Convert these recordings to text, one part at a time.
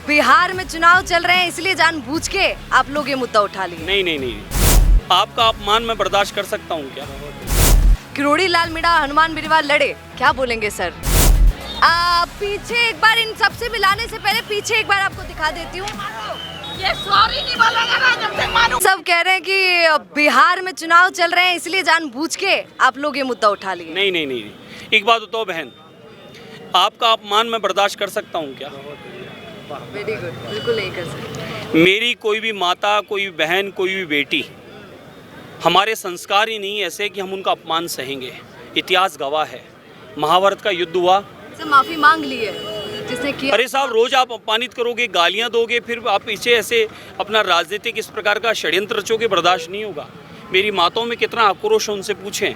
बिहार में चुनाव चल रहे हैं इसलिए जानबूझ के आप लोग ये मुद्दा उठा लिए? नहीं, आपका अपमान मैं बर्दाश्त कर सकता हूँ क्या? किरोड़ी लाल मीणा हनुमान बिरवा लड़े, क्या बोलेंगे सर? पीछे एक बार इन सबसे मिलाने से पहले पीछे एक बार आपको दिखा देती हूँ। ये सॉरी नहीं बोलेगा ना जब तक मानूं। सब कह रहे हैं कि बिहार में चुनाव चल रहे हैं इसलिए जानबूझ के आप लोग ये मुद्दा उठा लिए। नहीं, एक बात बताओ बहन, आपका अपमान मैं बर्दाश्त कर सकता हूँ क्या? वेरी गुड, बिल्कुल नहीं कर सकते। मेरी कोई भी माता, कोई भी बहन, कोई भी बेटी, हमारे संस्कार ही नहीं ऐसे कि हम उनका अपमान सहेंगे। इतिहास गवाह है, महाभारत का युद्ध हुआ। सर माफी मांग ली है जिसने किया। अरे साहब, रोज आप अपमानित करोगे, गालियां दोगे, फिर आप पीछे ऐसे अपना राजनीतिक इस प्रकार का षड्यंत्र रचोगे, बर्दाश्त नहीं होगा। मेरी माताओं में कितना आक्रोश है उनसे पूछें।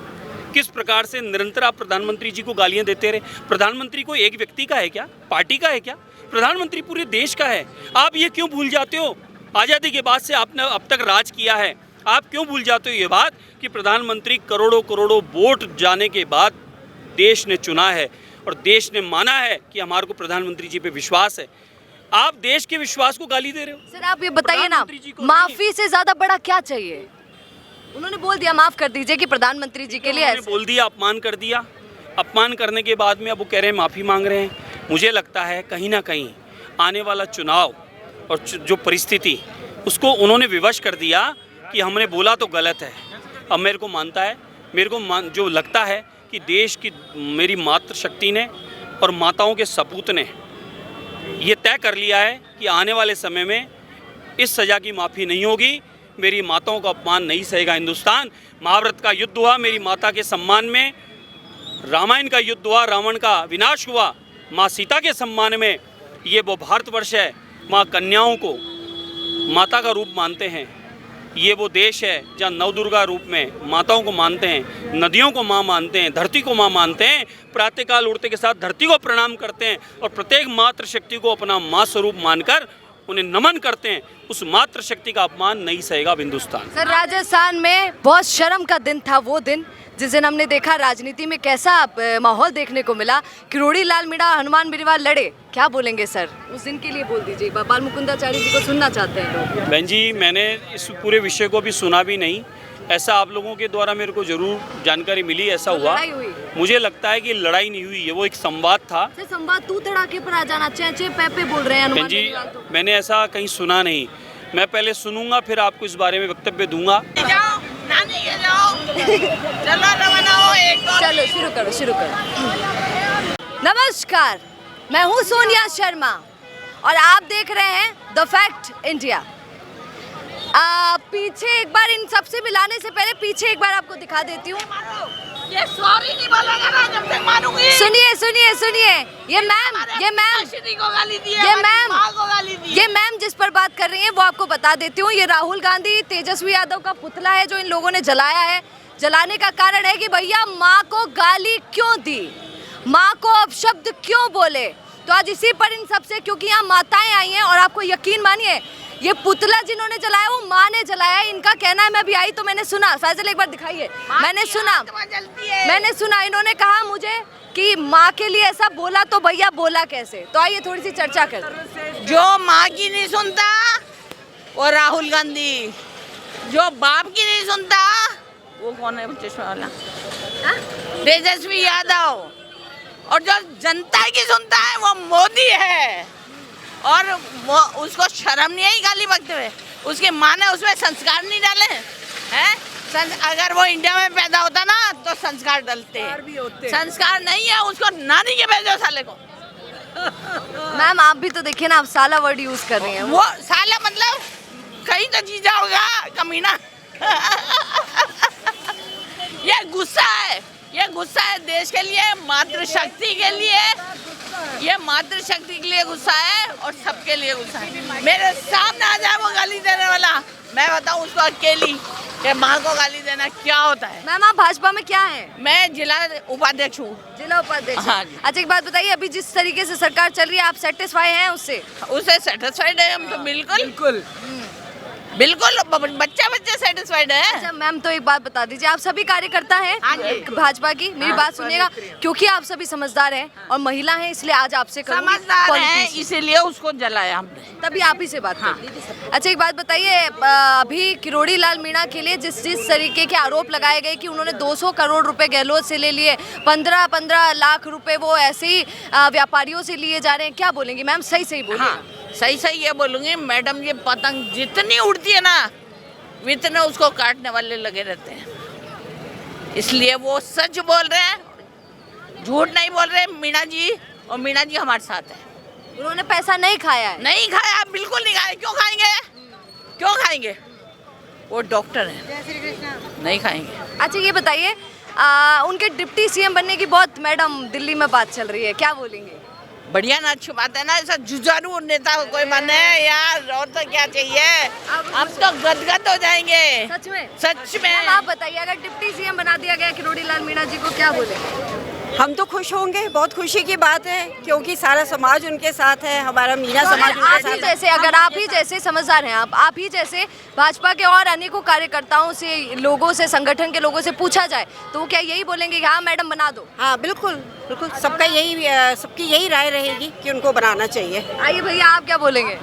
किस प्रकार से निरंतर आप प्रधानमंत्री जी को गालियां देते रहे। प्रधानमंत्री कोई एक व्यक्ति का है क्या? पार्टी का है क्या? प्रधानमंत्री पूरे देश का है। आप ये क्यों भूल जाते हो? आज़ादी के बाद से आपने अब तक राज किया है, आप क्यों भूल जाते हो ये बात कि प्रधानमंत्री करोड़ों वोट जाने के बाद देश ने चुना है और देश ने माना है कि हमारे को प्रधानमंत्री जी पे विश्वास है। आप देश के विश्वास को गाली दे रहे हो। सर आप ये बताइए ना, माफी से ज्यादा बड़ा क्या चाहिए? उन्होंने बोल दिया माफ कर दीजिए कि प्रधानमंत्री जी के लिए ऐसे बोल दिया, अपमान कर दिया। अपमान करने के बाद में अब वो कह रहे हैं माफ़ी मांग रहे हैं। मुझे लगता है कहीं ना कहीं आने वाला चुनाव और जो परिस्थिति, उसको उन्होंने विवश कर दिया कि हमने बोला तो गलत है। अब मेरे को मानता है, जो लगता है कि देश की मेरी मातृशक्ति ने और माताओं के सपूत ने ये तय कर लिया है कि आने वाले समय में इस सज़ा की माफ़ी नहीं होगी। मेरी माताओं का अपमान नहीं सहेगा हिंदुस्तान। महाभारत का युद्ध हुआ मेरी माता के सम्मान में, रामायण का युद्ध हुआ, रावण का विनाश हुआ माँ सीता के सम्मान में। ये वो भारतवर्ष है, माँ कन्याओं को माता का रूप मानते हैं। ये वो देश है जहाँ नवदुर्गा रूप में माताओं को मानते हैं, नदियों को माँ मानते हैं, धरती को माँ मानते हैं। प्रातःकाल उठते के साथ धरती को प्रणाम करते हैं और प्रत्येक मातृशक्ति को अपना माँ स्वरूप मानकर उन्हें नमन करते हैं। उस मातृशक्ति का अपमान नहीं सहेगा अब हिंदुस्तान। सर राजस्थान में बहुत शर्म का दिन था वो दिन जिस दिन हमने देखा राजनीति में कैसा माहौल देखने को मिला। किरोड़ी लाल मीणा हनुमान बिरवा लड़े, क्या बोलेंगे सर? उस दिन के लिए बोल दीजिए, बाल मुकुंदाचार्य जी को सुनना चाहते हैं लोग। बहन जी, मैंने इस पूरे विषय को अभी सुना भी नहीं। ऐसा आप लोगों के द्वारा मेरे को जरूर जानकारी मिली, ऐसा हुआ। मुझे लगता है कि लड़ाई नहीं हुई है, वो एक संवाद था। सर संवाद तू तड़ाके पर आ जाना, चे पे बोल रहे हैं हनुमान जी। तो। मैंने ऐसा कहीं सुना नहीं। मैं पहले सुनूंगा फिर आपको इस बारे में वक्तव्य दूंगा। चलो शुरू करो। नमस्कार, मैं हूँ सोनिया शर्मा और आप देख रहे हैं द फैक्ट इंडिया। पीछे एक बार इन सबसे मिलाने से पहले पीछे एक बार आपको दिखा देती हूँ। ये सॉरी नहीं बोलेगा ना जब तक मानूंगी। सुनिए, ये मैम को गाली दी है, ये मैम जिस पर बात कर रही हैं वो आपको बता देती हूँ। ये राहुल गांधी, तेजस्वी यादव का पुतला है जो इन लोगों ने जलाया है। जलाने का कारण है कि भैया माँ को गाली क्यों दी, माँ को अपशब्द क्यों बोले। तो आज इसी पर इन सबसे, क्योंकि यहाँ माताएं आई हैं और आपको यकीन मानिए ये पुतला जिन्होंने जलाया वो माँ ने जलाया है। इनका कहना है, मैं भी आई तो मैंने सुना, फैजल एक बार दिखाइए। मैंने सुना इन्होंने कहा मुझे कि माँ के लिए ऐसा बोला तो भैया बोला कैसे। तो आइए थोड़ी सी चर्चा करते। जो माँ की नहीं सुनता वो राहुल गांधी, जो बाप की नहीं सुनता वो कौन है? चश्मा वाला तेजस्वी यादव, और जो जनता की सुनता है वो मोदी है। और वो उसको शर्म नहीं आई गाली बकते हुए। उसके माँ ने उसमें संस्कार नहीं डाले हैं। अगर वो इंडिया में पैदा होता ना तो संस्कार डलते हैं। संस्कार नहीं है, उसको नानी के भेजो साले को। मैम आप भी तो देखिए ना, आप साला वर्ड यूज कर रही हैं। वो साला मतलब कहीं तो जीजा होगा कमीना। ये गुस्सा है देश के लिए, मातृशक्ति के लिए। ये मातृशक्ति के लिए गुस्सा है और सबके लिए गुस्सा है। मेरे सामने आ जाए वो गाली देने वाला, मैं बताऊं उसको अकेली कि माँ को गाली देना क्या होता है। मैम आप भाजपा में क्या है? मैं जिला उपाध्यक्ष हूँ। जिला उपाध्यक्ष? हाँ जी। अच्छा एक बात बताइए, अभी जिस तरीके से सरकार चल रही है आप सेटिस्फाई हैं उससे? उससे सेटिस्फाइड है हम तो बिल्कुल। बिल्कुल बच्चा सेटिस्फाइड है। अच्छा मैम, तो एक बात बता दीजिए, आप सभी कार्यकर्ता हैं हाँ जी। भाजपा की, मेरी बात सुनिएगा, क्योंकि आप सभी समझदार हैं और महिला हैं, इसलिए आज आपसे करूंगी समझदार है politics। इसीलिए उसको जलाया हमने। तभी आप ही से बात करें। अच्छा एक बात बताइए, अभी किरोड़ी लाल मीणा के लिए जिस तरीके के आरोप लगाए गए कि उन्होंने 200 करोड़ रुपए गहलोत से ले लिए, 15-15 लाख रुपए वो ऐसे ही व्यापारियों से लिए जा रहे हैं, क्या बोलेंगी मैम? सही सही बोलिए। हाँ सही ये बोलूंगी मैडम, ये पतंग जितनी उड़ती है ना इतने उसको काटने वाले लगे रहते हैं, इसलिए वो सच बोल रहे हैं, झूठ नहीं बोल रहे मीणा जी। और मीणा जी हमारे साथ है। उन्होंने पैसा नहीं खाया है। नहीं खाया, बिल्कुल नहीं खाया। क्यों खाएंगे? क्यों खाएंगे? वो डॉक्टर है, नहीं खाएंगे। अच्छा ये बताइए, उनके डिप्टी सीएम बनने की बहुत मैडम दिल्ली में बात चल रही है, क्या बोलेंगे? बढ़िया ना, अच्छी बात है ना, ऐसा जुझारू नेता कोई बने यार, और तो क्या चाहिए। हम तो गदगद हो जाएंगे सच में। सच में। मैम आप बताइए, अगर डिप्टी सीएम बना दिया गया किरोड़ी लाल मीणा जी को, क्या बोलेंगे? हम तो खुश होंगे, बहुत खुशी की बात है, क्योंकि सारा समाज उनके साथ है, हमारा मीणा समाज उनके आप ही साथ है। जैसे, अगर आप ही जैसे समझदार हैं, आप ही जैसे भाजपा के और अनेकों कार्यकर्ताओं से, लोगों से, संगठन के लोगों से पूछा जाए तो वो क्या यही बोलेंगे कि हाँ मैडम बना दो? हाँ बिल्कुल बिल्कुल, सबकी यही राय रहेगी कि उनको बनाना चाहिए। आइए भैया, आप क्या बोलेंगे?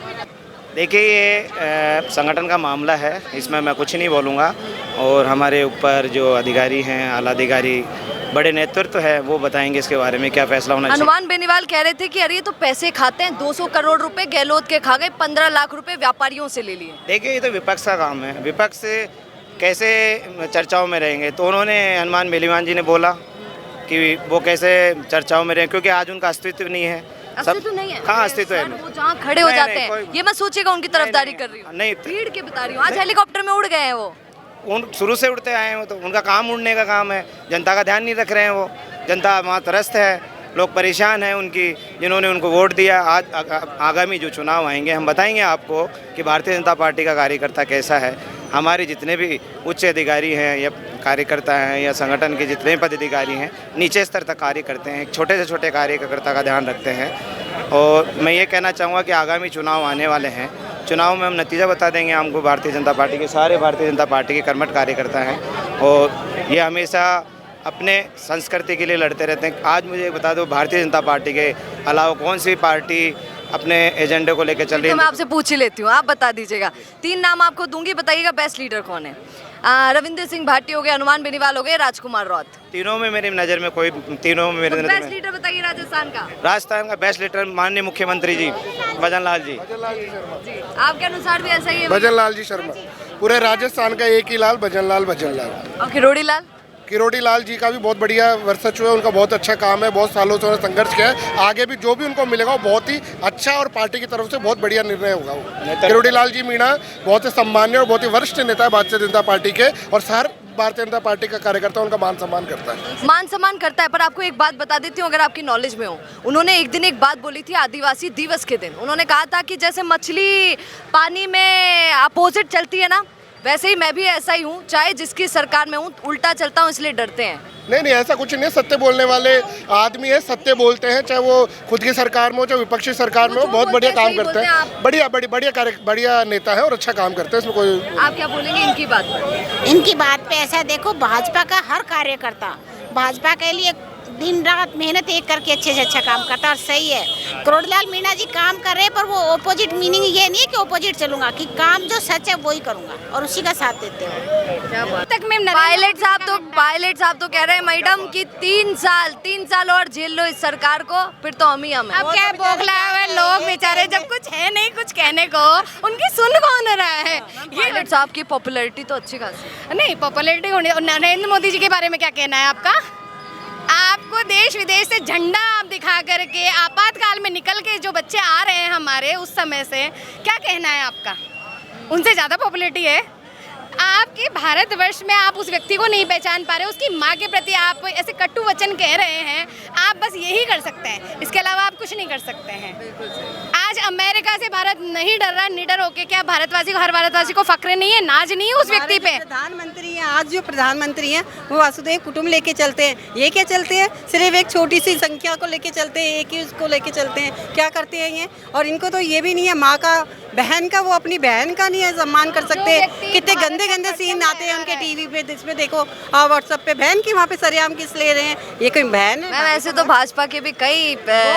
देखिए ये संगठन का मामला है, इसमें मैं कुछ नहीं बोलूँगा, और हमारे ऊपर जो अधिकारी हैं, आला अधिकारी, बड़े नेतृत्व है, वो बताएंगे इसके बारे में क्या फैसला होना चाहिए। हनुमान बेनीवाल कह रहे थे कि अरे ये तो पैसे खाते हैं, 200 करोड़ रुपए गहलोत के खा गए, 15 लाख रुपए व्यापारियों से ले लिए। देखिए ये तो विपक्ष का काम है, विपक्ष कैसे चर्चाओं में रहेंगे, तो उन्होंने हनुमान बेनीवाल जी ने बोला कि वो कैसे चर्चाओं में रहें, क्योंकि आज उनका अस्तित्व नहीं है। अस्तित्व नहीं है? कहाँ अस्तित्व है? वो जहाँ खड़े हो नहीं, जाते नहीं, हैं, ये मैं सोचिएगा उनकी तरफदारी कर रही हूँ, नहीं, भीड़ की बता रही हूँ। आज हेलीकॉप्टर में उड़ गए हैं वो, उन शुरू से उड़ते आए हैं, वो तो उनका काम उड़ने का काम है, जनता का ध्यान नहीं रख रहे हैं। वो जनता वहाँ त्रस्त है, लोग परेशान हैं उनकी, जिन्होंने उनको वोट दिया। आज आगामी जो चुनाव आएंगे हम बताएंगे आपको कि भारतीय जनता पार्टी का कार्यकर्ता कैसा है। हमारे जितने भी उच्च अधिकारी हैं या कार्यकर्ता हैं या संगठन के जितने भी पदाधिकारी हैं, नीचे स्तर तक कार्य करते हैं, छोटे से छोटे कार्यकर्ता का ध्यान रखते हैं। और मैं ये कहना चाहूँगा कि आगामी चुनाव आने वाले हैं, चुनाव में हम नतीजा बता देंगे हमको। भारतीय जनता पार्टी के सारे भारतीय जनता पार्टी के कर्मठ कार्यकर्ता हैं और ये हमेशा अपने संस्कृति के लिए लड़ते रहते हैं। आज मुझे बता दो, भारतीय जनता पार्टी के अलावा कौन सी पार्टी अपने एजेंडे को लेकर चल रही है? मैं आपसे पूछ ही लेती हूँ, आप बता दीजिएगा। 3 नाम आपको दूंगी, बताइएगा बेस्ट लीडर कौन है? रविंद्र सिंह भाटी हो गए, हनुमान बेनीवाल हो गए, राजकुमार रौत। तीनों में मेरी नज़र में कोई, तीनों में मेरे नज़र बेस्ट में लीडर बताइए राजस्थान का। राजस्थान का बेस्ट लीडर माननीय मुख्यमंत्री जी भजन लाल जी। आपके अनुसार भी ऐसा ही है? भजन लाल जी शर्मा, पूरे राजस्थान का एक ही लाल, भजन लाल। और किरोड़ी लाल? किरोड़ी लाल जी का भी बहुत बढ़िया वर्चस्व है, उनका बहुत अच्छा काम है, बहुत सालों से उन्होंने संघर्ष किया है। आगे भी जो भी उनको मिलेगा वो बहुत ही अच्छा और पार्टी की तरफ से बहुत बढ़िया निर्णय होगा। वो किरोड़ी लाल जी मीणा बहुत ही सम्मान्य और बहुत ही वरिष्ठ नेता है भारतीय जनता पार्टी के, और हर भारतीय जनता पार्टी का कार्यकर्ता उनका मान सम्मान करता है। मान सम्मान करता है, पर आपको एक बात बता देती हूँ, अगर आपकी नॉलेज में हो, उन्होंने एक दिन एक बात बोली थी आदिवासी दिवस के दिन। उन्होंने कहा था कि जैसे मछली पानी में अपोजिट चलती है ना, वैसे ही मैं भी ऐसा ही हूँ, चाहे जिसकी सरकार में हूँ, उल्टा चलता हूँ, इसलिए डरते हैं। नहीं, ऐसा कुछ नहीं है। सत्य बोलने वाले आदमी है, सत्य बोलते हैं, चाहे वो खुद की सरकार में हो चाहे विपक्षी सरकार में हो, बहुत बढ़िया काम करते हैं। बढ़िया नेता है और अच्छा काम करते हैं, इसमें कोई। आप क्या बोलेंगे इनकी बात पर? इनकी बात पे ऐसा देखो, भाजपा का हर कार्यकर्ता भाजपा के लिए दिन रात मेहनत एक करके अच्छे से अच्छा काम करता है, और सही है। किरोड़ीलाल मीणा जी काम कर रहे हैं, पर वो ऑपोजिट मीनिंग ये नहीं है कि ऑपोजिट चलूंगा, कि काम जो सच है वही करूंगा और उसी का साथ देते हो। पायलट साहब तो कह रहे हैं मैडम कि 3 साल और झेल लो इस सरकार को, फिर तो हम ही हम हैं। अब क्या बौखलाए हुए लोग बेचारे, जब कुछ है नहीं कुछ कहने को, उनकी सुन कौन रहा है? ये पायलट साहब की पॉपुलैरिटी तो अच्छी खासी नहीं, पॉपुलैरिटी होने। नरेंद्र मोदी जी के बारे में क्या कहना है आपका? आपको देश विदेश से झंडा आप दिखा करके, आपातकाल में निकल के जो बच्चे आ रहे हैं हमारे उस समय से, क्या कहना है आपका? उनसे ज़्यादा पॉपुलैरिटी है आपके भारतवर्ष में। आप उस व्यक्ति को नहीं पहचान पा रहे, उसकी माँ के प्रति आप ऐसे कटु वचन कह रहे हैं। आप बस यही कर सकते हैं, इसके अलावा आप कुछ नहीं कर सकते हैं। आज अमेरिका से भारत नहीं डर रहा, निडर होके क्या भारतवासी को, हर भारतवासी को फक्र नहीं है, नाज नहीं है उस व्यक्ति पे? प्रधानमंत्री हैं, आज जो प्रधानमंत्री हैं वो वासुदेव कुटुंब लेके चलते हैं। ये क्या चलते हैं? सिर्फ एक छोटी सी संख्या को लेके चलते हैं, एक ही उसको लेके चलते हैं। क्या करते हैं ये? और इनको तो ये भी नहीं है, माँ का बहन का वो अपनी बहन का नहीं है सम्मान कर सकते। व्यक्ति कितने भारत गंदे गंदे संकट सीन में आते हैं रह उनके रहा है। टीवी पे, जिसमें देखो व्हाट्सएप पे बहन की वहाँ पे सरेआम किस ले रहे हैं। ये कोई बहन है? मैम ऐसे तो भाजपा के भी कई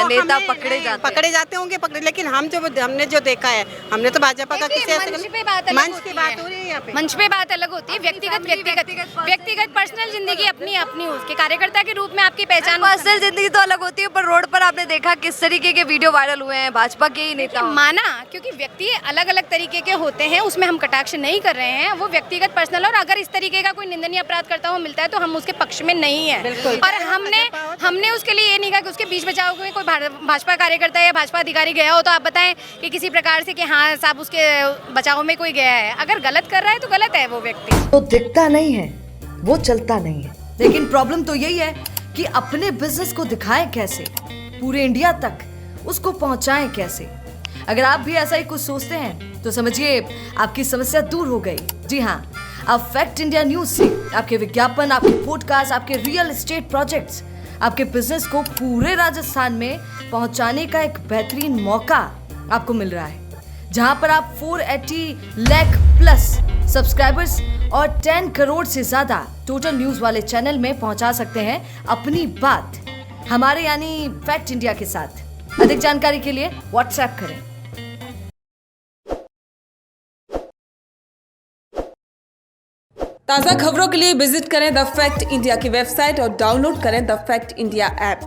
नेता पकड़े जाते होंगे लेकिन हमने जो देखा है, हमने तो भाजपा का देखिए, किसी मंच पे बात अलग मंच होती की बात है। हो रही है यहाँ पे। मंच पे बात अलग होती है, व्यक्तिगत पर्सनल जिंदगी अपनी अपनी, उसके कार्यकर्ता के रूप में आपकी पहचान पर्सनल जिंदगी तो अलग होती है, पर रोड पर आपने देखा किस तरीके के वीडियो वायरल हुए हैं भाजपा के ही नेता। माना, क्योंकि व्यक्ति अलग अलग तरीके के होते हैं, उसमें हम कटाक्ष नहीं कर रहे हैं, वो व्यक्तिगत पर्सनल। और अगर इस तरीके का कोई निंदनीय अपराध करता हुआ मिलता है तो हम उसके पक्ष में नहीं है। और हमने उसके लिए ये नहीं कहा कि उसके बीच बचाव में कोई भाजपा कार्यकर्ता या भाजपा अधिकारी गया हो तो आप बताएं कि किसी प्रकार से कि हाँ साहब उसके बचाव में कोई गया है। अगर गलत कर रहा है तो गलत है वो व्यक्ति। तो दिखता नहीं है, वो चलता नहीं है, लेकिन प्रॉब्लम तो यही है कि अपने बिजनेस को दिखाएं कैसे, पूरे इंडिया तक उसको पहुंचाएं कैसे। अगर आप भी ऐसा ही कुछ सोचते हैं तो समझिए आपकी समस्या दूर हो गई। जी हाँ, अब फैक्ट इंडिया न्यूज से आपके विज्ञापन, आपके पॉडकास्ट, आपके रियल एस्टेट प्रोजेक्ट्स, आपके बिजनेस को पूरे राजस्थान में पहुंचाने का एक बेहतरीन मौका आपको मिल रहा है, जहां पर आप 480 लाख प्लस सब्सक्राइबर्स और 10 करोड़ से ज्यादा टोटल न्यूज वाले चैनल में पहुंचा सकते हैं अपनी बात हमारे यानी फैक्ट इंडिया के साथ। अधिक जानकारी के लिए व्हाट्सएप करें। ताज़ा खबरों के लिए विजिट करें द फैक्ट इंडिया की वेबसाइट और डाउनलोड करें द फैक्ट इंडिया ऐप।